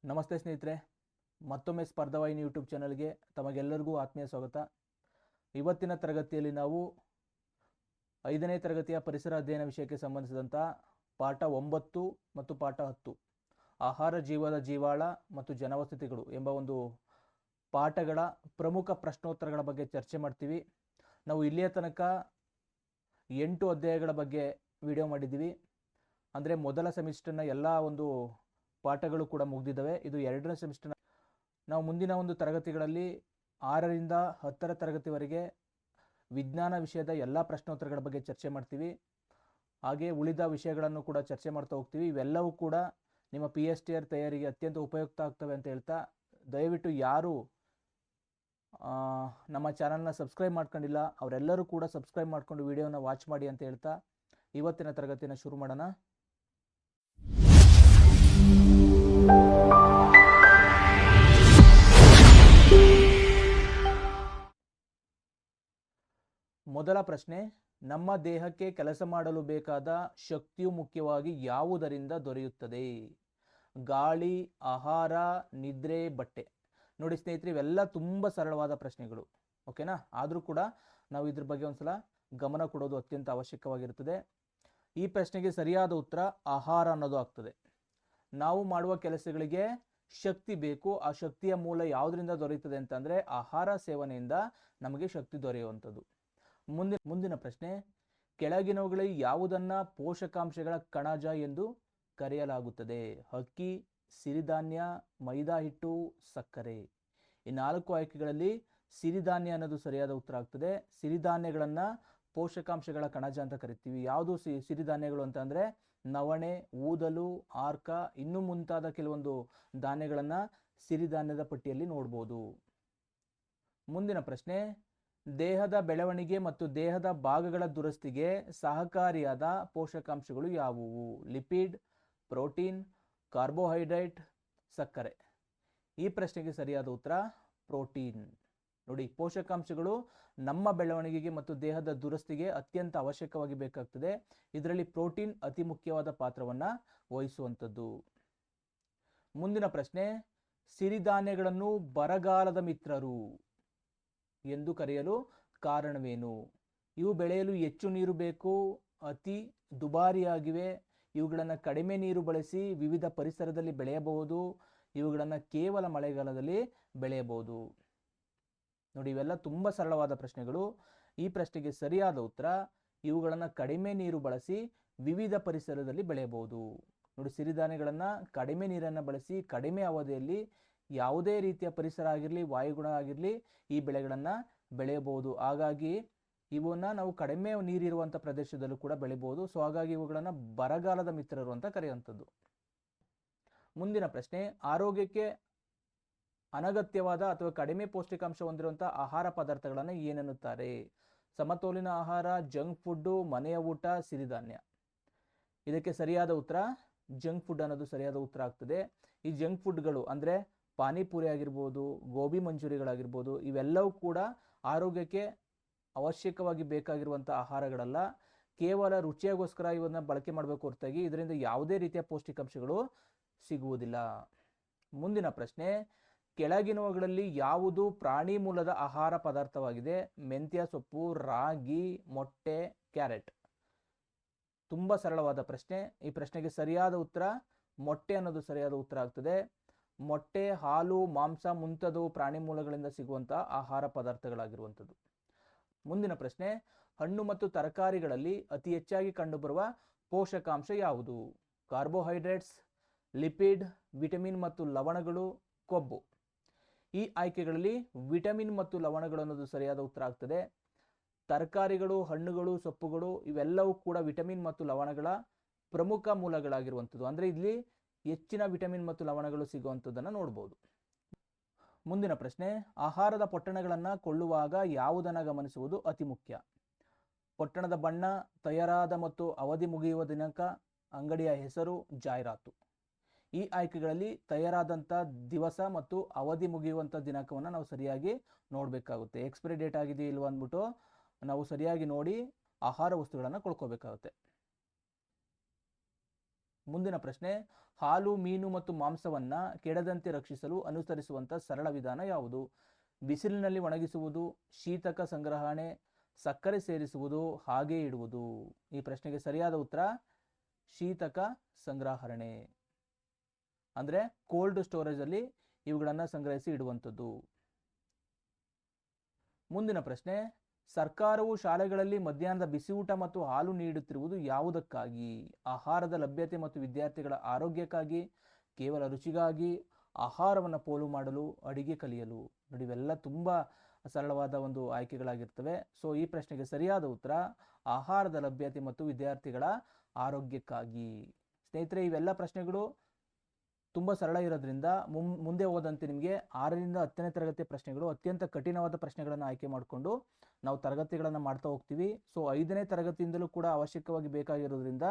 ನಮಸ್ತೆ ಸ್ನೇಹಿತರೆ, ಮತ್ತೊಮ್ಮೆ ಸ್ಪರ್ಧಾವಾಹಿನಿ ಯೂಟ್ಯೂಬ್ ಚಾನಲ್ಗೆ ತಮಗೆಲ್ಲರಿಗೂ ಆತ್ಮೀಯ ಸ್ವಾಗತ. ಇವತ್ತಿನ ತರಗತಿಯಲ್ಲಿ ನಾವು 5ನೇ ತರಗತಿಯ ಪರಿಸರ ಅಧ್ಯಯನ ವಿಷಯಕ್ಕೆ ಸಂಬಂಧಿಸಿದಂಥ ಪಾಠ 9 ಮತ್ತು ಪಾಠ 10 ಆಹಾರ ಜೀವದ ಜೀವಾಳ ಮತ್ತು ಜನವಸತಿಗಳು ಎಂಬ ಒಂದು ಪಾಠಗಳ ಪ್ರಮುಖ ಪ್ರಶ್ನೋತ್ತರಗಳ ಬಗ್ಗೆ ಚರ್ಚೆ ಮಾಡ್ತೀವಿ. ನಾವು ಇಲ್ಲಿಯ ತನಕ 8 ಅಧ್ಯಾಯಗಳ ಬಗ್ಗೆ ವಿಡಿಯೋ ಮಾಡಿದ್ದೀವಿ. ಅಂದರೆ ಮೊದಲ ಸೆಮಿಸ್ಟರ್ನ ಎಲ್ಲ ಒಂದು ಪಾಠಗಳು ಕೂಡ ಮುಗಿದಿದ್ದಾವೆ. ಇದು 2ನೇ ಸೆಮಿಸ್ಟರ್ನ. ನಾವು ಮುಂದಿನ ಒಂದು ತರಗತಿಗಳಲ್ಲಿ 6ರಿಂದ 10ರ ತರಗತಿವರೆಗೆ ವಿಜ್ಞಾನ ವಿಷಯದ ಎಲ್ಲ ಪ್ರಶ್ನೋತ್ತರಗಳ ಬಗ್ಗೆ ಚರ್ಚೆ ಮಾಡ್ತೀವಿ. ಹಾಗೆ ಉಳಿದ ವಿಷಯಗಳನ್ನು ಕೂಡ ಚರ್ಚೆ ಮಾಡ್ತಾ ಹೋಗ್ತೀವಿ. ಇವೆಲ್ಲವೂ ಕೂಡ ನಿಮ್ಮ PSTR ತಯಾರಿಗೆ ಅತ್ಯಂತ ಉಪಯುಕ್ತ ಆಗ್ತವೆ ಅಂತ ಹೇಳ್ತಾ, ದಯವಿಟ್ಟು ಯಾರು ನಮ್ಮ ಚಾನಲ್ನ ಸಬ್ಸ್ಕ್ರೈಬ್ ಮಾಡ್ಕೊಂಡಿಲ್ಲ ಅವರೆಲ್ಲರೂ ಕೂಡ ಸಬ್ಸ್ಕ್ರೈಬ್ ಮಾಡಿಕೊಂಡು ವಿಡಿಯೋನ ವಾಚ್ ಮಾಡಿ ಅಂತ ಹೇಳ್ತಾ ಇವತ್ತಿನ ತರಗತಿನ ಶುರು ಮಾಡೋಣ. ಮೊದಲ ಪ್ರಶ್ನೆ, ನಮ್ಮ ದೇಹಕ್ಕೆ ಕೆಲಸ ಮಾಡಲು ಬೇಕಾದ ಶಕ್ತಿಯು ಮುಖ್ಯವಾಗಿ ಯಾವುದರಿಂದ ದೊರೆಯುತ್ತದೆ? ಗಾಳಿ, ಆಹಾರ, ನಿದ್ರೆ, ಬಟ್ಟೆ. ನೋಡಿ ಸ್ನೇಹಿತರೆ, ಇವೆಲ್ಲ ತುಂಬ ಸರಳವಾದ ಪ್ರಶ್ನೆಗಳು, ಓಕೆನಾ? ಆದರೂ ಕೂಡ ನಾವು ಇದ್ರ ಬಗ್ಗೆ ಒಂದ್ಸಲ ಗಮನ ಕೊಡೋದು ಅತ್ಯಂತ ಅವಶ್ಯಕವಾಗಿರುತ್ತದೆ. ಈ ಪ್ರಶ್ನೆಗೆ ಸರಿಯಾದ ಉತ್ತರ ಆಹಾರ ಅನ್ನೋದು ಆಗ್ತದೆ. ನಾವು ಮಾಡುವ ಕೆಲಸಗಳಿಗೆ ಶಕ್ತಿ ಬೇಕು. ಆ ಶಕ್ತಿಯ ಮೂಲ ಯಾವುದರಿಂದ ದೊರೆಯುತ್ತದೆ ಅಂತಂದರೆ ಆಹಾರ ಸೇವನೆಯಿಂದ ನಮಗೆ ಶಕ್ತಿ ದೊರೆಯುವಂಥದ್ದು. ಮುಂದಿನ ಪ್ರಶ್ನೆ, ಕೆಳಗಿನವುಗಳಲ್ಲಿ ಯಾವುದನ್ನು ಪೋಷಕಾಂಶಗಳ ಕಣಜ ಎಂದು ಕರೆಯಲಾಗುತ್ತದೆ? ಅಕ್ಕಿ, ಸಿರಿಧಾನ್ಯ, ಮೈದಾ ಹಿಟ್ಟು, ಸಕ್ಕರೆ. ಈ 4 ಆಯ್ಕೆಗಳಲ್ಲಿ ಸಿರಿಧಾನ್ಯ ಅನ್ನೋದು ಸರಿಯಾದ ಉತ್ತರ ಆಗ್ತದೆ. ಸಿರಿಧಾನ್ಯಗಳನ್ನು ಪೋಷಕಾಂಶಗಳ ಕಣಜ ಅಂತ ಕರಿತೀವಿ. ಯಾವುದು ಸಿರಿಧಾನ್ಯಗಳು ಅಂತಂದರೆ ನವಣೆ, ಊದಲು, ಆರ್ಕ, ಇನ್ನೂ ಮುಂತಾದ ಕೆಲವೊಂದು ಧಾನ್ಯಗಳನ್ನು ಸಿರಿಧಾನ್ಯದ ಪಟ್ಟಿಯಲ್ಲಿ ನೋಡ್ಬೋದು. ಮುಂದಿನ ಪ್ರಶ್ನೆ, ದೇಹದ ಬೆಳವಣಿಗೆ ಮತ್ತು ದೇಹದ ಭಾಗಗಳ ದುರಸ್ತಿಗೆ ಸಹಕಾರಿಯಾದ ಪೋಷಕಾಂಶಗಳು ಯಾವುವು? ಲಿಪಿಡ್, ಪ್ರೋಟೀನ್, ಕಾರ್ಬೋಹೈಡ್ರೇಟ್, ಸಕ್ಕರೆ. ಈ ಪ್ರಶ್ನೆಗೆ ಸರಿಯಾದ ಉತ್ತರ ಪ್ರೋಟೀನ್. ನೋಡಿ, ಪೋಷಕಾಂಶಗಳು ನಮ್ಮ ಬೆಳವಣಿಗೆಗೆ ಮತ್ತು ದೇಹದ ದುರಸ್ತಿಗೆ ಅತ್ಯಂತ ಅವಶ್ಯಕವಾಗಿ ಬೇಕಾಗ್ತದೆ. ಇದರಲ್ಲಿ ಪ್ರೋಟೀನ್ ಅತಿ ಮುಖ್ಯವಾದ ಪಾತ್ರವನ್ನು ವಹಿಸುವಂಥದ್ದು. ಮುಂದಿನ ಪ್ರಶ್ನೆ, ಸಿರಿಧಾನ್ಯಗಳನ್ನು ಬರಗಾಲದ ಮಿತ್ರರು ಎಂದು ಕರೆಯಲು ಕಾರಣವೇನು? ಇವು ಬೆಳೆಯಲು ಹೆಚ್ಚು ನೀರು ಬೇಕು, ಅತಿ ದುಬಾರಿಯಾಗಿವೆ, ಇವುಗಳನ್ನು ಕಡಿಮೆ ನೀರು ಬಳಸಿ ವಿವಿಧ ಪರಿಸರದಲ್ಲಿ ಬೆಳೆಯಬಹುದು, ಇವುಗಳನ್ನು ಕೇವಲ ಮಳೆಗಾಲದಲ್ಲಿ ಬೆಳೆಯಬಹುದು. ನೋಡಿ, ಇವೆಲ್ಲ ತುಂಬ ಸರಳವಾದ ಪ್ರಶ್ನೆಗಳು. ಈ ಪ್ರಶ್ನೆಗೆ ಸರಿಯಾದ ಉತ್ತರ ಇವುಗಳನ್ನು ಕಡಿಮೆ ನೀರು ಬಳಸಿ ವಿವಿಧ ಪರಿಸರದಲ್ಲಿ ಬೆಳೆಯಬಹುದು. ನೋಡಿ, ಸಿರಿಧಾನ್ಯಗಳನ್ನು ಕಡಿಮೆ ನೀರನ್ನು ಬಳಸಿ ಕಡಿಮೆ ಅವಧಿಯಲ್ಲಿ ಯಾವುದೇ ರೀತಿಯ ಪರಿಸರ ಆಗಿರಲಿ, ವಾಯುಗುಣ ಆಗಿರಲಿ, ಈ ಬೆಳೆಗಳನ್ನು ಬೆಳೆಯಬಹುದು. ಹಾಗಾಗಿ ಇವನ್ನ ನಾವು ಕಡಿಮೆ ನೀರಿರುವಂಥ ಪ್ರದೇಶದಲ್ಲೂ ಕೂಡ ಬೆಳೆಯಬಹುದು. ಸೊ ಹಾಗಾಗಿ ಇವುಗಳನ್ನು ಬರಗಾಲದ ಮಿತ್ರರು ಅಂತ ಕರೆಯುವಂಥದ್ದು. ಮುಂದಿನ ಪ್ರಶ್ನೆ, ಆರೋಗ್ಯಕ್ಕೆ ಅನಗತ್ಯವಾದ ಅಥವಾ ಕಡಿಮೆ ಪೌಷ್ಟಿಕಾಂಶ ಹೊಂದಿರುವಂಥ ಆಹಾರ ಪದಾರ್ಥಗಳನ್ನು ಏನೆನ್ನುತ್ತಾರೆ? ಸಮತೋಲಿತ ಆಹಾರ, ಜಂಕ್ ಫುಡ್ಡು, ಮನೆಯ ಊಟ, ಸಿರಿಧಾನ್ಯ. ಇದಕ್ಕೆ ಸರಿಯಾದ ಉತ್ತರ ಜಂಕ್ ಫುಡ್ ಅನ್ನೋದು ಸರಿಯಾದ ಉತ್ತರ ಆಗ್ತದೆ. ಈ ಜಂಕ್ ಫುಡ್ಗಳು ಅಂದರೆ ಪಾನಿಪುರಿ ಆಗಿರ್ಬೋದು, ಗೋಬಿ ಮಂಚೂರಿಗಳಾಗಿರ್ಬೋದು, ಇವೆಲ್ಲವೂ ಕೂಡ ಆರೋಗ್ಯಕ್ಕೆ ಅವಶ್ಯಕವಾಗಿ ಬೇಕಾಗಿರುವಂಥ ಆಹಾರಗಳಲ್ಲ. ಕೇವಲ ರುಚಿಯಾಗೋಸ್ಕರ ಇವನ್ನ ಬಳಕೆ ಮಾಡಬೇಕು ಹೊರತಾಗಿ ಇದರಿಂದ ಯಾವುದೇ ರೀತಿಯ ಪೌಷ್ಟಿಕಾಂಶಗಳು ಸಿಗುವುದಿಲ್ಲ. ಮುಂದಿನ ಪ್ರಶ್ನೆ, ಕೆಳಗಿನವುಗಳಲ್ಲಿ ಯಾವುದು ಪ್ರಾಣಿ ಮೂಲದ ಆಹಾರ ಪದಾರ್ಥವಾಗಿದೆ? ಮೆಂತ್ಯ ಸೊಪ್ಪು, ರಾಗಿ, ಮೊಟ್ಟೆ, ಕ್ಯಾರೆಟ್. ತುಂಬ ಸರಳವಾದ ಪ್ರಶ್ನೆ. ಈ ಪ್ರಶ್ನೆಗೆ ಸರಿಯಾದ ಉತ್ತರ ಮೊಟ್ಟೆ ಅನ್ನೋದು ಸರಿಯಾದ ಉತ್ತರ ಆಗ್ತದೆ. ಮೊಟ್ಟೆ, ಹಾಲು, ಮಾಂಸ ಮುಂತಾದವು ಪ್ರಾಣಿ ಮೂಲಗಳಿಂದ ಸಿಗುವಂಥ ಆಹಾರ ಪದಾರ್ಥಗಳಾಗಿರುವಂಥದ್ದು. ಮುಂದಿನ ಪ್ರಶ್ನೆ, ಹಣ್ಣು ಮತ್ತು ತರಕಾರಿಗಳಲ್ಲಿ ಅತಿ ಹೆಚ್ಚಾಗಿ ಕಂಡುಬರುವ ಪೋಷಕಾಂಶ ಯಾವುದು? ಕಾರ್ಬೋಹೈಡ್ರೇಟ್ಸ್, ಲಿಪಿಡ್, ವಿಟಮಿನ್ ಮತ್ತು ಲವಣಗಳು, ಕೊಬ್ಬು. ಈ ಆಯ್ಕೆಗಳಲ್ಲಿ ವಿಟಮಿನ್ ಮತ್ತು ಲವಣಗಳು ಅನ್ನೋದು ಸರಿಯಾದ ಉತ್ತರ ಆಗ್ತದೆ. ತರಕಾರಿಗಳು, ಹಣ್ಣುಗಳು, ಸೊಪ್ಪುಗಳು ಇವೆಲ್ಲವೂ ಕೂಡ ವಿಟಮಿನ್ ಮತ್ತು ಲವಣಗಳ ಪ್ರಮುಖ ಮೂಲಗಳಾಗಿರುವಂಥದ್ದು. ಅಂದರೆ ಇಲ್ಲಿ ಹೆಚ್ಚಿನ ವಿಟಮಿನ್ ಮತ್ತು ಲವಣಗಳು ಸಿಗುವಂಥದ್ದನ್ನು ನೋಡ್ಬೋದು. ಮುಂದಿನ ಪ್ರಶ್ನೆ, ಆಹಾರದ ಪೊಟ್ಟಣಗಳನ್ನು ಕೊಳ್ಳುವಾಗ ಯಾವುದನ್ನು ಗಮನಿಸುವುದು ಅತಿ ಮುಖ್ಯ? ಪೊಟ್ಟಣದ ಬಣ್ಣ, ತಯಾರಾದ ಮತ್ತು ಅವಧಿ ಮುಗಿಯುವ ದಿನಾಂಕ, ಅಂಗಡಿಯ ಹೆಸರು, ಜಾಹೀರಾತು. ಈ ಆಯ್ಕೆಗಳಲ್ಲಿ ತಯಾರಾದಂಥ ದಿವಸ ಮತ್ತು ಅವಧಿ ಮುಗಿಯುವಂಥ ದಿನಾಂಕವನ್ನು ನಾವು ಸರಿಯಾಗಿ ನೋಡಬೇಕಾಗುತ್ತೆ. ಎಕ್ಸ್ಪೈರಿ ಡೇಟ್ ಆಗಿದೆ ಇಲ್ವ ಅಂದ್ಬಿಟ್ಟು ನಾವು ಸರಿಯಾಗಿ ನೋಡಿ ಆಹಾರ ವಸ್ತುಗಳನ್ನು ಕೊಳ್ಳಬೇಕಾಗುತ್ತೆ. ಮುಂದಿನ ಪ್ರಶ್ನೆ, ಹಾಲು, ಮೀನು ಮತ್ತು ಮಾಂಸವನ್ನು ಕೆಡದಂತೆ ರಕ್ಷಿಸಲು ಅನುಸರಿಸುವಂಥ ಸರಳ ವಿಧಾನ ಯಾವುದು? ಬಿಸಿಲಿನಲ್ಲಿ ಒಣಗಿಸುವುದು, ಶೀತಕ ಸಂಗ್ರಹಣೆ, ಸಕ್ಕರೆ ಸೇರಿಸುವುದು, ಹಾಗೆ ಇಡುವುದು. ಈ ಪ್ರಶ್ನೆಗೆ ಸರಿಯಾದ ಉತ್ತರ ಶೀತಕ ಸಂಗ್ರಹಣೆ. ಅಂದರೆ ಕೋಲ್ಡ್ ಸ್ಟೋರೇಜಲ್ಲಿ ಇವುಗಳನ್ನು ಸಂಗ್ರಹಿಸಿ ಇಡುವಂಥದ್ದು. ಮುಂದಿನ ಪ್ರಶ್ನೆ, ಸರ್ಕಾರವು ಶಾಲೆಗಳಲ್ಲಿ ಮಧ್ಯಾಹ್ನದ ಬಿಸಿಯೂಟ ಮತ್ತು ಹಾಲು ನೀಡುತ್ತಿರುವುದು ಯಾವುದಕ್ಕಾಗಿ? ಆಹಾರದ ಲಭ್ಯತೆ ಮತ್ತು ವಿದ್ಯಾರ್ಥಿಗಳ ಆರೋಗ್ಯಕ್ಕಾಗಿ, ಕೇವಲ ರುಚಿಗಾಗಿ, ಆಹಾರವನ್ನು ಪೋಲು ಮಾಡಲು, ಅಡಿಗೆ ಕಲಿಯಲು. ನೋಡಿ, ಇವೆಲ್ಲ ತುಂಬ ಸರಳವಾದ ಒಂದು ಆಯ್ಕೆಗಳಾಗಿರ್ತವೆ. ಸೊ ಈ ಪ್ರಶ್ನೆಗೆ ಸರಿಯಾದ ಉತ್ತರ ಆಹಾರದ ಲಭ್ಯತೆ ಮತ್ತು ವಿದ್ಯಾರ್ಥಿಗಳ ಆರೋಗ್ಯಕ್ಕಾಗಿ. ಸ್ನೇಹಿತರೆ, ಇವೆಲ್ಲ ಪ್ರಶ್ನೆಗಳು ತುಂಬ ಸರಳ ಇರೋದ್ರಿಂದ ಮುಂದೆ ಹೋದಂತೆ ನಿಮಗೆ 6ರಿಂದ 10ನೇ ತರಗತಿಯ ಪ್ರಶ್ನೆಗಳು ಅತ್ಯಂತ ಕಠಿಣವಾದ ಪ್ರಶ್ನೆಗಳನ್ನು ಆಯ್ಕೆ ಮಾಡಿಕೊಂಡು ನಾವು ತರಗತಿಗಳನ್ನು ಮಾಡ್ತಾ ಹೋಗ್ತೀವಿ. ಸೊ 5ನೇ ತರಗತಿಯಿಂದಲೂ ಕೂಡ ಅವಶ್ಯಕವಾಗಿ ಬೇಕಾಗಿರೋದ್ರಿಂದ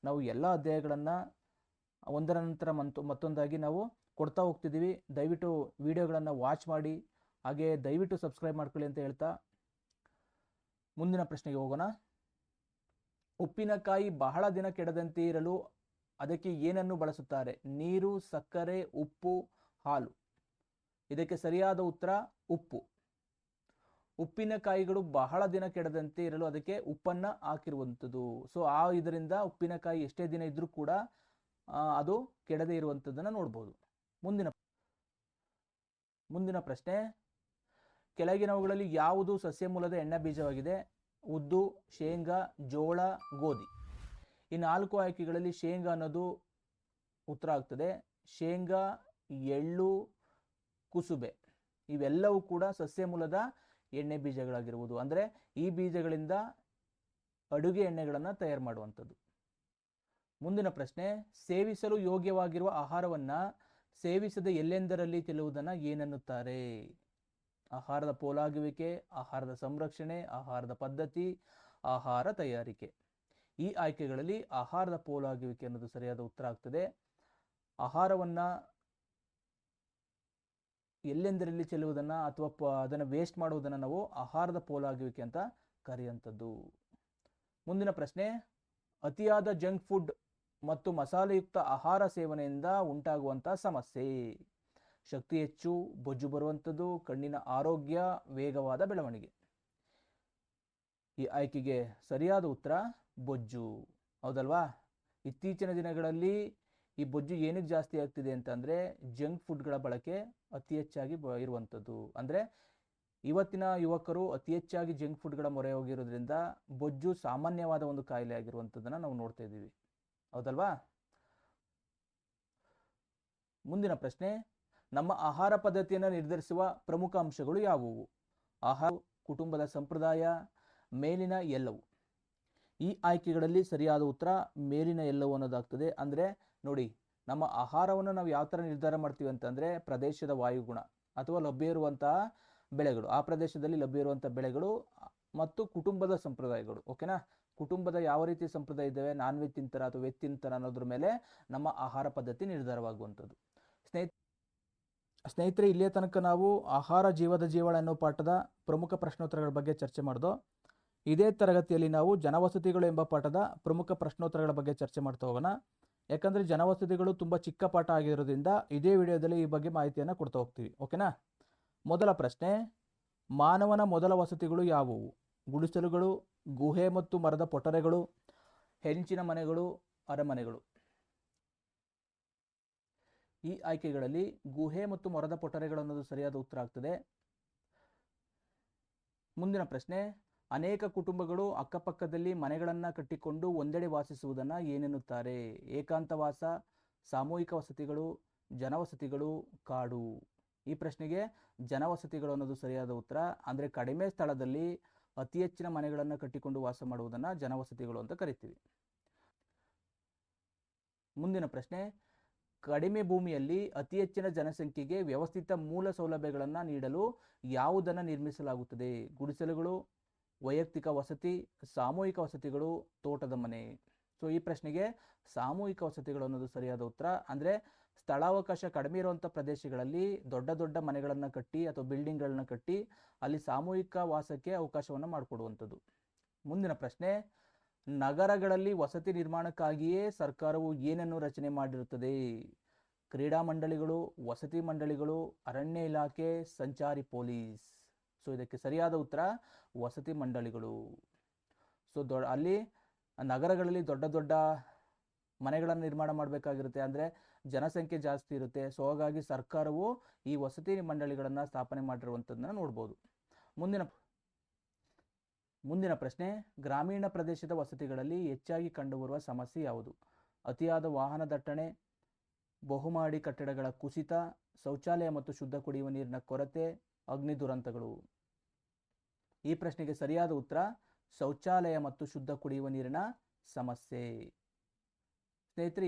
ನಾವು ಎಲ್ಲ ಅಧ್ಯಾಯಗಳನ್ನು ಒಂದರ ನಂತರ ಮತ್ತೊಂದಾಗಿ ನಾವು ಕೊಡ್ತಾ ಹೋಗ್ತಿದ್ದೀವಿ. ದಯವಿಟ್ಟು ವಿಡಿಯೋಗಳನ್ನು ವಾಚ್ ಮಾಡಿ, ಹಾಗೆ ದಯವಿಟ್ಟು ಸಬ್ಸ್ಕ್ರೈಬ್ ಮಾಡ್ಕೊಳ್ಳಿ ಅಂತ ಹೇಳ್ತಾ ಮುಂದಿನ ಪ್ರಶ್ನೆಗೆ ಹೋಗೋಣ. ಉಪ್ಪಿನಕಾಯಿ ಬಹಳ ದಿನ ಕೆಡದಂತೆ ಇರಲು ಅದಕ್ಕೆ ಏನನ್ನು ಬಳಸುತ್ತಾರೆ? ನೀರು, ಸಕ್ಕರೆ, ಉಪ್ಪು, ಹಾಲು. ಇದಕ್ಕೆ ಸರಿಯಾದ ಉತ್ತರ ಉಪ್ಪು. ಉಪ್ಪಿನಕಾಯಿಗಳು ಬಹಳ ದಿನ ಕೆಡದಂತೆ ಇರಲು ಅದಕ್ಕೆ ಉಪ್ಪನ್ನು ಹಾಕಿರುವಂಥದ್ದು. ಸೊ ಇದರಿಂದ ಉಪ್ಪಿನಕಾಯಿ ಎಷ್ಟೇ ದಿನ ಇದ್ರೂ ಕೂಡ ಅದು ಕೆಡದೆ ಇರುವಂಥದ್ದನ್ನು ನೋಡ್ಬೋದು. ಮುಂದಿನ ಪ್ರಶ್ನೆ, ಕೆಳಗಿನವುಗಳಲ್ಲಿ ಯಾವುದು ಸಸ್ಯ ಮೂಲದ ಎಣ್ಣೆ ಬೀಜವಾಗಿದೆ? ಉದ್ದು, ಶೇಂಗಾ, ಜೋಳ, ಗೋಧಿ. ಈ 4 ಆಯ್ಕೆಗಳಲ್ಲಿ ಶೇಂಗಾ ಅನ್ನೋದು ಉತ್ತರ ಆಗ್ತದೆ. ಶೇಂಗಾ, ಎಳ್ಳು, ಕುಸುಬೆ ಇವೆಲ್ಲವೂ ಕೂಡ ಸಸ್ಯ ಮೂಲದ ಎಣ್ಣೆ ಬೀಜಗಳಾಗಿರುವುದು. ಅಂದರೆ ಈ ಬೀಜಗಳಿಂದ ಅಡುಗೆ ಎಣ್ಣೆಗಳನ್ನು ತಯಾರು ಮಾಡುವಂಥದ್ದು. ಮುಂದಿನ ಪ್ರಶ್ನೆ, ಸೇವಿಸಲು ಯೋಗ್ಯವಾಗಿರುವ ಆಹಾರವನ್ನು ಸೇವಿಸದೆ ಎಲ್ಲೆಂದರಲ್ಲಿ ತಿನ್ನುವುದನ್ನು ಏನನ್ನುತ್ತಾರೆ? ಆಹಾರದ ಪೋಲಾಗುವಿಕೆ, ಆಹಾರದ ಸಂರಕ್ಷಣೆ, ಆಹಾರದ ಪದ್ಧತಿ, ಆಹಾರ ತಯಾರಿಕೆ. ಈ ಆಯ್ಕೆಗಳಲ್ಲಿ ಆಹಾರದ ಪೋಲಾಗುವಿಕೆ ಅನ್ನೋದು ಸರಿಯಾದ ಉತ್ತರ ಆಗ್ತದೆ. ಆಹಾರವನ್ನು ಎಲ್ಲೆಂದರಲ್ಲಿ ಚೆಲ್ಲುವುದನ್ನು ಅಥವಾ ಅದನ್ನು ವೇಸ್ಟ್ ಮಾಡುವುದನ್ನು ನಾವು ಆಹಾರದ ಪೋಲಾಗುವಿಕೆ ಅಂತ ಕರೆಯುವಂಥದ್ದು. ಮುಂದಿನ ಪ್ರಶ್ನೆ, ಅತಿಯಾದ ಜಂಕ್ ಫುಡ್ ಮತ್ತು ಮಸಾಲೆಯುಕ್ತ ಆಹಾರ ಸೇವನೆಯಿಂದ ಉಂಟಾಗುವಂಥ ಸಮಸ್ಯೆ. ಶಕ್ತಿ ಹೆಚ್ಚು, ಬೊಜ್ಜು ಬರುವಂಥದ್ದು, ಕಣ್ಣಿನ ಆರೋಗ್ಯ, ವೇಗವಾದ ಬೆಳವಣಿಗೆ. ಈ ಆಯ್ಕೆಗೆ ಸರಿಯಾದ ಉತ್ತರ ಬೊಜ್ಜು. ಹೌದಲ್ವಾ? ಇತ್ತೀಚಿನ ದಿನಗಳಲ್ಲಿ ಈ ಬೊಜ್ಜು ಏನಕ್ಕೆ ಜಾಸ್ತಿ ಆಗ್ತಿದೆ ಅಂತಂದರೆ ಜಂಕ್ ಫುಡ್ಗಳ ಬಳಕೆ ಅತಿ ಹೆಚ್ಚಾಗಿ ಇರುವಂಥದ್ದು. ಅಂದರೆ ಇವತ್ತಿನ ಯುವಕರು ಅತಿ ಹೆಚ್ಚಾಗಿ ಜಂಕ್ ಫುಡ್ಗಳ ಮೊರೆ ಹೋಗಿರೋದ್ರಿಂದ ಬೊಜ್ಜು ಸಾಮಾನ್ಯವಾದ ಒಂದು ಕಾಯಿಲೆ ಆಗಿರುವಂಥದ್ದನ್ನು ನಾವು ನೋಡ್ತಾ ಇದ್ದೀವಿ. ಹೌದಲ್ವಾ? ಮುಂದಿನ ಪ್ರಶ್ನೆ, ನಮ್ಮ ಆಹಾರ ಪದ್ಧತಿಯನ್ನು ನಿರ್ಧರಿಸುವ ಪ್ರಮುಖ ಅಂಶಗಳು ಯಾವುವು? ಆಹಾರ, ಕುಟುಂಬದ ಸಂಪ್ರದಾಯ, ಮೇಲಿನ ಎಲ್ಲವೂ. ಈ ಆಯ್ಕೆಗಳಲ್ಲಿ ಸರಿಯಾದ ಉತ್ತರ ಮೇಲಿನ ಎಲ್ಲವೂ ಅನ್ನೋದಾಗ್ತದೆ. ಅಂದರೆ ನೋಡಿ, ನಮ್ಮ ಆಹಾರವನ್ನು ನಾವು ಯಾವ ಥರ ನಿರ್ಧಾರ ಮಾಡ್ತೀವಿ ಅಂತಂದರೆ ಪ್ರದೇಶದ ವಾಯುಗುಣ ಅಥವಾ ಲಭ್ಯ ಇರುವಂತಹ ಬೆಳೆಗಳು, ಆ ಪ್ರದೇಶದಲ್ಲಿ ಲಭ್ಯ ಇರುವಂಥ ಬೆಳೆಗಳು ಮತ್ತು ಕುಟುಂಬದ ಸಂಪ್ರದಾಯಗಳು. ಓಕೆನಾ? ಕುಟುಂಬದ ಯಾವ ರೀತಿ ಸಂಪ್ರದಾಯ ಇದ್ದಾವೆ, ನಾನ್ ವೆಜ್ ತಿಂತಾರ ಅಥವಾ ವೆಜ್ ತಿಂತಾರ ಅನ್ನೋದ್ರ ಮೇಲೆ ನಮ್ಮ ಆಹಾರ ಪದ್ಧತಿ ನಿರ್ಧಾರವಾಗುವಂಥದ್ದು. ಸ್ನೇಹಿತರೆ, ಇಲ್ಲಿಯ ತನಕ ನಾವು ಆಹಾರ ಜೀವದ ಜೀವಳ ಅನ್ನೋ ಪಾಠದ ಪ್ರಮುಖ ಪ್ರಶ್ನೋತ್ತರಗಳ ಬಗ್ಗೆ ಚರ್ಚೆ ಮಾಡಿದೋ. ಇದೇ ತರಗತಿಯಲ್ಲಿ ನಾವು ಜನವಸತಿಗಳು ಎಂಬ ಪಾಠದ ಪ್ರಮುಖ ಪ್ರಶ್ನೋತ್ತರಗಳ ಬಗ್ಗೆ ಚರ್ಚೆ ಮಾಡ್ತಾ ಹೋಗೋಣ. ಯಾಕಂದರೆ ಜನವಸತಿಗಳು ತುಂಬ ಚಿಕ್ಕ ಪಾಠ ಆಗಿರೋದ್ರಿಂದ ಇದೇ ವಿಡಿಯೋದಲ್ಲಿ ಈ ಬಗ್ಗೆ ಮಾಹಿತಿಯನ್ನು ಕೊಡ್ತಾ ಹೋಗ್ತೀವಿ. ಓಕೆನಾ? ಮೊದಲ ಪ್ರಶ್ನೆ, ಮಾನವನ ಮೊದಲ ವಸತಿಗಳು ಯಾವುವು? ಗುಡಿಸಲುಗಳು, ಗುಹೆ ಮತ್ತು ಮರದ ಪೊಟರೆಗಳು, ಹೆಂಚಿನ ಮನೆಗಳು, ಅರಮನೆಗಳು. ಈ ಆಯ್ಕೆಗಳಲ್ಲಿ ಗುಹೆ ಮತ್ತು ಮರದ ಪೊಟರೆಗಳು ಅನ್ನೋದು ಸರಿಯಾದ ಉತ್ತರ ಆಗ್ತದೆ. ಮುಂದಿನ ಪ್ರಶ್ನೆ, ಅನೇಕ ಕುಟುಂಬಗಳು ಅಕ್ಕಪಕ್ಕದಲ್ಲಿ ಮನೆಗಳನ್ನು ಕಟ್ಟಿಕೊಂಡು ಒಂದೆಡೆ ವಾಸಿಸುವುದನ್ನು ಏನೆನ್ನುತ್ತಾರೆ? ಏಕಾಂತವಾಸ, ಸಾಮೂಹಿಕ ವಸತಿಗಳು, ಜನವಸತಿಗಳು, ಕಾಡು. ಈ ಪ್ರಶ್ನೆಗೆ ಜನವಸತಿಗಳು ಅನ್ನೋದು ಸರಿಯಾದ ಉತ್ತರ. ಅಂದರೆ ಕಡಿಮೆ ಸ್ಥಳದಲ್ಲಿ ಅತಿ ಹೆಚ್ಚಿನ ಮನೆಗಳನ್ನು ಕಟ್ಟಿಕೊಂಡು ವಾಸ ಮಾಡುವುದನ್ನು ಜನವಸತಿಗಳು ಅಂತ ಕರಿತೀವಿ. ಮುಂದಿನ ಪ್ರಶ್ನೆ, ಕಡಿಮೆ ಭೂಮಿಯಲ್ಲಿ ಅತಿ ಹೆಚ್ಚಿನ ಜನಸಂಖ್ಯೆಗೆ ವ್ಯವಸ್ಥಿತ ಮೂಲ ಸೌಲಭ್ಯಗಳನ್ನು ನೀಡಲು ಯಾವುದನ್ನು ನಿರ್ಮಿಸಲಾಗುತ್ತದೆ? ಗುಡಿಸಲುಗಳು, ವೈಯಕ್ತಿಕ ವಸತಿ, ಸಾಮೂಹಿಕ ವಸತಿಗಳು, ತೋಟದ ಮನೆ. ಸೊ ಈ ಪ್ರಶ್ನೆಗೆ ಸಾಮೂಹಿಕ ವಸತಿಗಳು ಅನ್ನೋದು ಸರಿಯಾದ ಉತ್ತರ. ಅಂದರೆ ಸ್ಥಳಾವಕಾಶ ಕಡಿಮೆ ಇರುವಂಥ ಪ್ರದೇಶಗಳಲ್ಲಿ ದೊಡ್ಡ ದೊಡ್ಡ ಮನೆಗಳನ್ನು ಕಟ್ಟಿ ಅಥವಾ ಬಿಲ್ಡಿಂಗ್ಗಳನ್ನ ಕಟ್ಟಿ ಅಲ್ಲಿ ಸಾಮೂಹಿಕ ವಾಸಕ್ಕೆ ಅವಕಾಶವನ್ನು ಮಾಡಿಕೊಡುವಂಥದ್ದು. ಮುಂದಿನ ಪ್ರಶ್ನೆ, ನಗರಗಳಲ್ಲಿ ವಸತಿ ನಿರ್ಮಾಣಕ್ಕಾಗಿಯೇ ಸರ್ಕಾರವು ಏನನ್ನು ರಚನೆ ಮಾಡಿರುತ್ತದೆ? ಕ್ರೀಡಾ ಮಂಡಳಿಗಳು, ವಸತಿ ಮಂಡಳಿಗಳು, ಅರಣ್ಯ ಇಲಾಖೆ, ಸಂಚಾರಿ ಪೊಲೀಸ್. ಸೊ ಇದಕ್ಕೆ ಸರಿಯಾದ ಉತ್ತರ ವಸತಿ ಮಂಡಳಿಗಳು. ಸೊ ಅಲ್ಲಿ ನಗರಗಳಲ್ಲಿ ದೊಡ್ಡ ದೊಡ್ಡ ಮನೆಗಳನ್ನು ನಿರ್ಮಾಣ ಮಾಡಬೇಕಾಗಿರುತ್ತೆ, ಅಂದರೆ ಜನಸಂಖ್ಯೆ ಜಾಸ್ತಿ ಇರುತ್ತೆ. ಸೊ ಹಾಗಾಗಿ ಸರ್ಕಾರವು ಈ ವಸತಿ ಮಂಡಳಿಗಳನ್ನು ಸ್ಥಾಪನೆ ಮಾಡಿರುವಂಥದ್ದನ್ನ ನೋಡ್ಬೋದು. ಮುಂದಿನ ಪ್ರಶ್ನೆ, ಗ್ರಾಮೀಣ ಪ್ರದೇಶದ ವಸತಿಗಳಲ್ಲಿ ಹೆಚ್ಚಾಗಿ ಕಂಡುಬರುವ ಸಮಸ್ಯೆ ಯಾವುದು? ಅತಿಯಾದ ವಾಹನ ದಟ್ಟಣೆ, ಬಹುಮಹಡಿ ಕಟ್ಟಡಗಳ ಕುಸಿತ, ಶೌಚಾಲಯ ಮತ್ತು ಶುದ್ಧ ಕುಡಿಯುವ ನೀರಿನ ಕೊರತೆ, ಅಗ್ನಿ ದುರಂತಗಳು. ಈ ಪ್ರಶ್ನೆಗೆ ಸರಿಯಾದ ಉತ್ತರ ಶೌಚಾಲಯ ಮತ್ತು ಶುದ್ಧ ಕುಡಿಯುವ ನೀರಿನ ಸಮಸ್ಯೆ. ಸ್ನೇಹಿತರೆ,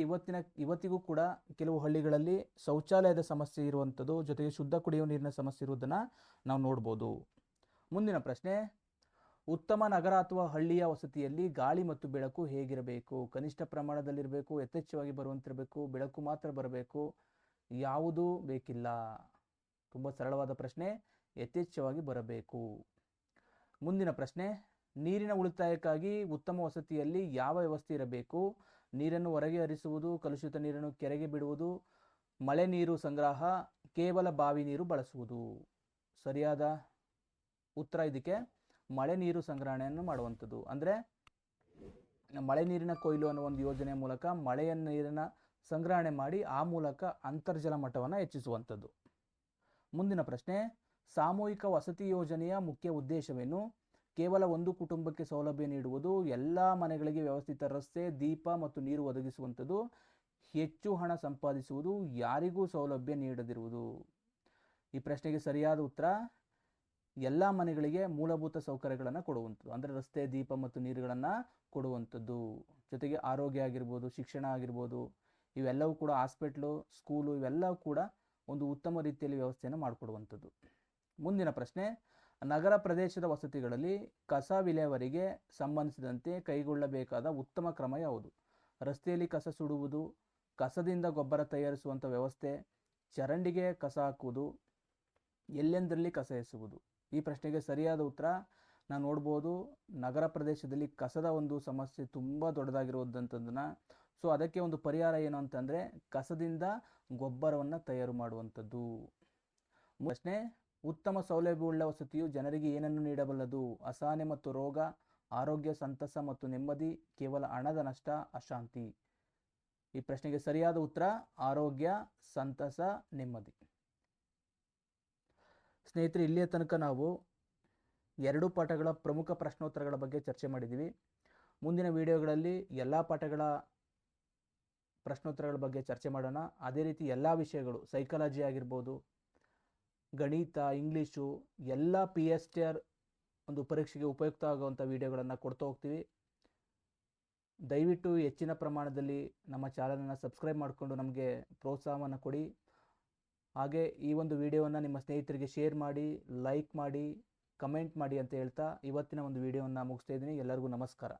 ಇವತ್ತಿಗೂ ಕೂಡ ಕೆಲವು ಹಳ್ಳಿಗಳಲ್ಲಿ ಶೌಚಾಲಯದ ಸಮಸ್ಯೆ ಇರುವಂಥದ್ದು, ಜೊತೆಗೆ ಶುದ್ಧ ಕುಡಿಯುವ ನೀರಿನ ಸಮಸ್ಯೆ ಇರುವುದನ್ನು ನಾವು ನೋಡ್ಬೋದು. ಮುಂದಿನ ಪ್ರಶ್ನೆ, ಉತ್ತಮ ನಗರ ಅಥವಾ ಹಳ್ಳಿಯ ವಸತಿಯಲ್ಲಿ ಗಾಳಿ ಮತ್ತು ಬೆಳಕು ಹೇಗಿರಬೇಕು? ಕನಿಷ್ಠ ಪ್ರಮಾಣದಲ್ಲಿರಬೇಕು, ಯಥೇಚ್ಛವಾಗಿ ಬರುವಂತಿರಬೇಕು, ಬೆಳಕು ಮಾತ್ರ ಬರಬೇಕು, ಯಾವುದೂ ಬೇಕಿಲ್ಲ? ತುಂಬ ಸರಳವಾದ ಪ್ರಶ್ನೆ, ಯಥೇಚ್ಛವಾಗಿ ಬರಬೇಕು. ಮುಂದಿನ ಪ್ರಶ್ನೆ, ನೀರಿನ ಉಳಿತಾಯಕ್ಕಾಗಿ ಉತ್ತಮ ವಸತಿಯಲ್ಲಿ ಯಾವ ವ್ಯವಸ್ಥೆ ಇರಬೇಕು? ನೀರನ್ನು ಹೊರಗೆ ಹರಿಸುವುದು, ಕಲುಷಿತ ನೀರನ್ನು ಕೆರೆಗೆ ಬಿಡುವುದು, ಮಳೆ ನೀರು ಸಂಗ್ರಹ, ಕೇವಲ ಬಾವಿ ನೀರು ಬಳಸುವುದು. ಸರಿಯಾದ ಉತ್ತರ ಇದಕ್ಕೆ ಮಳೆ ನೀರು ಸಂಗ್ರಹಣೆಯನ್ನು ಮಾಡುವಂಥದ್ದು. ಅಂದರೆ ಮಳೆ ನೀರಿನ ಕೊಯ್ಲು ಅನ್ನೋ ಒಂದು ಯೋಜನೆಯ ಮೂಲಕ ಮಳೆಯ ನೀರಿನ ಸಂಗ್ರಹಣೆ ಮಾಡಿ ಆ ಮೂಲಕ ಅಂತರ್ಜಲ ಮಟ್ಟವನ್ನು ಹೆಚ್ಚಿಸುವಂಥದ್ದು. ಮುಂದಿನ ಪ್ರಶ್ನೆ, ಸಾಮೂಹಿಕ ವಸತಿ ಯೋಜನೆಯ ಮುಖ್ಯ ಉದ್ದೇಶವೇನು? ಕೇವಲ ಒಂದು ಕುಟುಂಬಕ್ಕೆ ಸೌಲಭ್ಯ ನೀಡುವುದು, ಎಲ್ಲ ಮನೆಗಳಿಗೆ ವ್ಯವಸ್ಥಿತ ರಸ್ತೆ, ದೀಪ ಮತ್ತು ನೀರು ಒದಗಿಸುವಂಥದ್ದು, ಹೆಚ್ಚು ಹಣ ಸಂಪಾದಿಸುವುದು, ಯಾರಿಗೂ ಸೌಲಭ್ಯ ನೀಡದಿರುವುದು. ಈ ಪ್ರಶ್ನೆಗೆ ಸರಿಯಾದ ಉತ್ತರ ಎಲ್ಲ ಮನೆಗಳಿಗೆ ಮೂಲಭೂತ ಸೌಕರ್ಯಗಳನ್ನು ಕೊಡುವಂಥದ್ದು, ಅಂದರೆ ರಸ್ತೆ, ದೀಪ ಮತ್ತು ನೀರುಗಳನ್ನು ಕೊಡುವಂಥದ್ದು. ಜೊತೆಗೆ ಆರೋಗ್ಯ ಆಗಿರ್ಬೋದು, ಶಿಕ್ಷಣ ಆಗಿರ್ಬೋದು, ಇವೆಲ್ಲವೂ ಕೂಡ ಹಾಸ್ಪಿಟ್ಲು, ಸ್ಕೂಲು, ಇವೆಲ್ಲವೂ ಕೂಡ ಒಂದು ಉತ್ತಮ ರೀತಿಯಲ್ಲಿ ವ್ಯವಸ್ಥೆಯನ್ನು ಮಾಡಿಕೊಡುವಂಥದ್ದು. ಮುಂದಿನ ಪ್ರಶ್ನೆ, ನಗರ ಪ್ರದೇಶದ ವಸತಿಗಳಲ್ಲಿ ಕಸ ವಿಲೇವಾರಿಗೆ ಸಂಬಂಧಿಸಿದಂತೆ ಕೈಗೊಳ್ಳಬೇಕಾದ ಉತ್ತಮ ಕ್ರಮ ಯಾವುದು? ರಸ್ತೆಯಲ್ಲಿ ಕಸ ಸುಡುವುದು, ಕಸದಿಂದ ಗೊಬ್ಬರ ತಯಾರಿಸುವಂಥ ವ್ಯವಸ್ಥೆ, ಚರಂಡಿಗೆ ಕಸ ಹಾಕುವುದು, ಎಲ್ಲೆಂದರಲ್ಲಿ ಕಸ ಎಸೆಯುವುದು. ಈ ಪ್ರಶ್ನೆಗೆ ಸರಿಯಾದ ಉತ್ತರ ನಾವು ನೋಡ್ಬೋದು, ನಗರ ಪ್ರದೇಶದಲ್ಲಿ ಕಸದ ಒಂದು ಸಮಸ್ಯೆ ತುಂಬ ದೊಡ್ಡದಾಗಿರುವಂಥದ್ದನ್ನು. ಸೊ ಅದಕ್ಕೆ ಒಂದು ಪರಿಹಾರ ಏನು ಅಂತಂದರೆ ಕಸದಿಂದ ಗೊಬ್ಬರವನ್ನು ತಯಾರು ಮಾಡುವಂಥದ್ದು. ಪ್ರಶ್ನೆ, ಉತ್ತಮ ಸೌಲಭ್ಯವುಳ್ಳ ವಸತಿಯು ಜನರಿಗೆ ಏನನ್ನು ನೀಡಬಲ್ಲದು? ಅಸಹನೆ ಮತ್ತು ರೋಗ, ಆರೋಗ್ಯ, ಸಂತಸ ಮತ್ತು ನೆಮ್ಮದಿ, ಕೇವಲ ಹಣದ ನಷ್ಟ, ಅಶಾಂತಿ. ಈ ಪ್ರಶ್ನೆಗೆ ಸರಿಯಾದ ಉತ್ತರ ಆರೋಗ್ಯ, ಸಂತಸ, ನೆಮ್ಮದಿ. ಸ್ನೇಹಿತರೆ, ಇಲ್ಲಿಯ ತನಕ ನಾವು 2 ಪಾಠಗಳ ಪ್ರಮುಖ ಪ್ರಶ್ನೋತ್ತರಗಳ ಬಗ್ಗೆ ಚರ್ಚೆ ಮಾಡಿದ್ದೀವಿ. ಮುಂದಿನ ವಿಡಿಯೋಗಳಲ್ಲಿ ಎಲ್ಲ ಪಾಠಗಳ ಪ್ರಶ್ನೋತ್ತರಗಳ ಬಗ್ಗೆ ಚರ್ಚೆ ಮಾಡೋಣ. ಅದೇ ರೀತಿ ಎಲ್ಲ ವಿಷಯಗಳು, ಸೈಕಾಲಜಿ ಆಗಿರ್ಬೋದು, ಗಣಿತ, ಇಂಗ್ಲೀಷು, ಎಲ್ಲ PSTR ಒಂದು ಪರೀಕ್ಷೆಗೆ ಉಪಯುಕ್ತ ಆಗುವಂಥ ವಿಡಿಯೋಗಳನ್ನು ಕೊಡ್ತಾ ಹೋಗ್ತೀವಿ. ದಯವಿಟ್ಟು ಹೆಚ್ಚಿನ ಪ್ರಮಾಣದಲ್ಲಿ ನಮ್ಮ ಚಾನಲನ್ನು ಸಬ್ಸ್ಕ್ರೈಬ್ ಮಾಡಿಕೊಂಡು ನಮಗೆ ಪ್ರೋತ್ಸಾಹವನ್ನು ಕೊಡಿ. ಹಾಗೆ ಈ ಒಂದು ವಿಡಿಯೋವನ್ನು ನಿಮ್ಮ ಸ್ನೇಹಿತರಿಗೆ ಶೇರ್ ಮಾಡಿ, ಲೈಕ್ ಮಾಡಿ, ಕಮೆಂಟ್ ಮಾಡಿ ಅಂತ ಹೇಳ್ತಾ ಇವತ್ತಿನ ಒಂದು ವಿಡಿಯೋವನ್ನು ಮುಗಿಸ್ತಾ ಇದ್ದೀನಿ. ಎಲ್ಲರಿಗೂ ನಮಸ್ಕಾರ.